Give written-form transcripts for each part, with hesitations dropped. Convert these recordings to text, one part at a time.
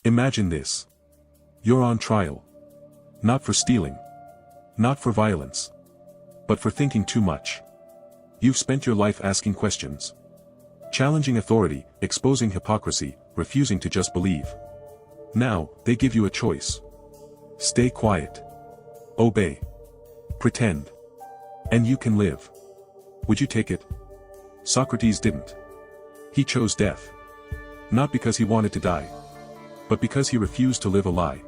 Imagine this. You're on trial. Not for stealing. Not for violence. But for thinking too much. You've spent your life asking questions. Challenging authority, exposing hypocrisy, refusing to just believe. Now, they give you a choice. Stay quiet. Obey. Pretend. And you can live. Would you take it? Socrates didn't. He chose death. Not because he wanted to die. But because he refused to live a lie.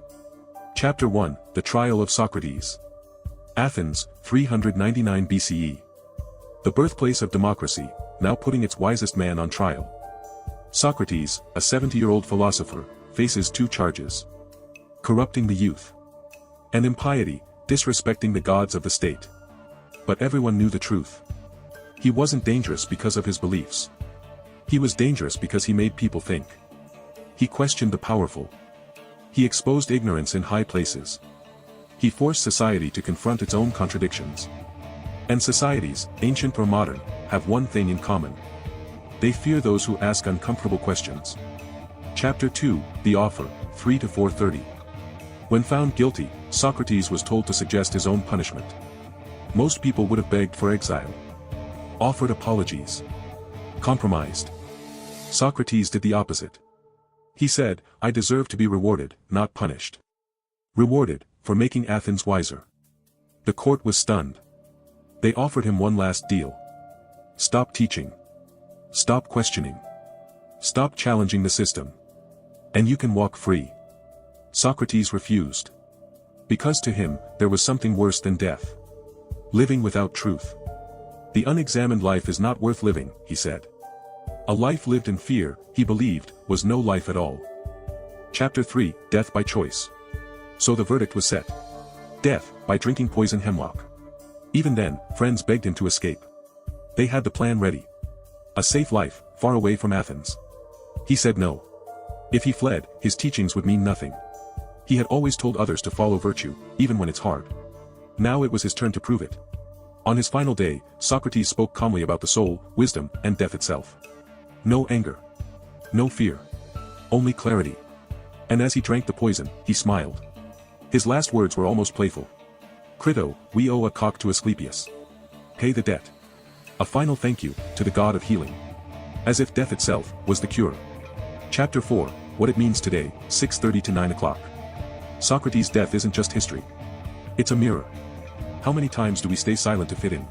Chapter 1, The Trial of Socrates. Athens, 399 BCE. The birthplace of democracy, now putting its wisest man on trial. Socrates, a 70-year-old philosopher, faces 2 charges. Corrupting the youth. And impiety, disrespecting the gods of the state. But everyone knew the truth. He wasn't dangerous because of his beliefs. He was dangerous because he made people think. He questioned the powerful. He exposed ignorance in high places. He forced society to confront its own contradictions. And societies, ancient or modern, have one thing in common. They fear those who ask uncomfortable questions. Chapter 2, The Offer, 3 to 430. When found guilty, Socrates was told to suggest his own punishment. Most people would have begged for exile. Offered apologies. Compromised. Socrates did the opposite. He said, I deserve to be rewarded, not punished. Rewarded, for making Athens wiser. The court was stunned. They offered him one last deal. Stop teaching. Stop questioning. Stop challenging the system. And you can walk free. Socrates refused. Because to him, there was something worse than death. Living without truth. The unexamined life is not worth living, he said. A life lived in fear, he believed, was no life at all. Chapter 3, Death by Choice. So the verdict was set. Death, by drinking poison hemlock. Even then, friends begged him to escape. They had the plan ready. A safe life, far away from Athens. He said no. If he fled, his teachings would mean nothing. He had always told others to follow virtue, even when it's hard. Now it was his turn to prove it. On his final day, Socrates spoke calmly about the soul, wisdom, and death itself. No anger. No fear. Only clarity. And as he drank the poison, he smiled. His last words were almost playful. Crito, we owe a cock to Asclepius. Pay the debt. A final thank you, to the god of healing. As if death itself, was the cure. Chapter 4, What It Means Today, 6:30 to 9 o'clock. Socrates' death isn't just history. It's a mirror. How many times do we stay silent to fit in?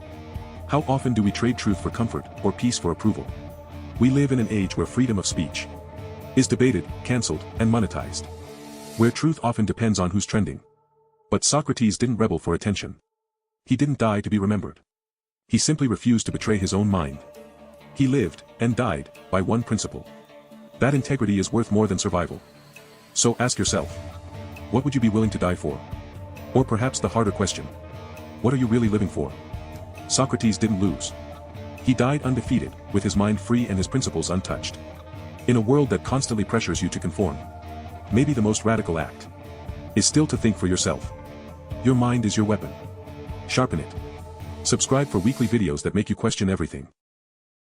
How often do we trade truth for comfort, or peace for approval? We live in an age where freedom of speech is debated, cancelled, and monetized. Where truth often depends on who's trending. But Socrates didn't rebel for attention. He didn't die to be remembered. He simply refused to betray his own mind. He lived, and died, by one principle. That integrity is worth more than survival. So ask yourself. What would you be willing to die for? Or perhaps the harder question. What are you really living for? Socrates didn't lose. He died undefeated, with his mind free and his principles untouched. In a world that constantly pressures you to conform, maybe the most radical act is still to think for yourself. Your mind is your weapon. Sharpen it. Subscribe for weekly videos that make you question everything.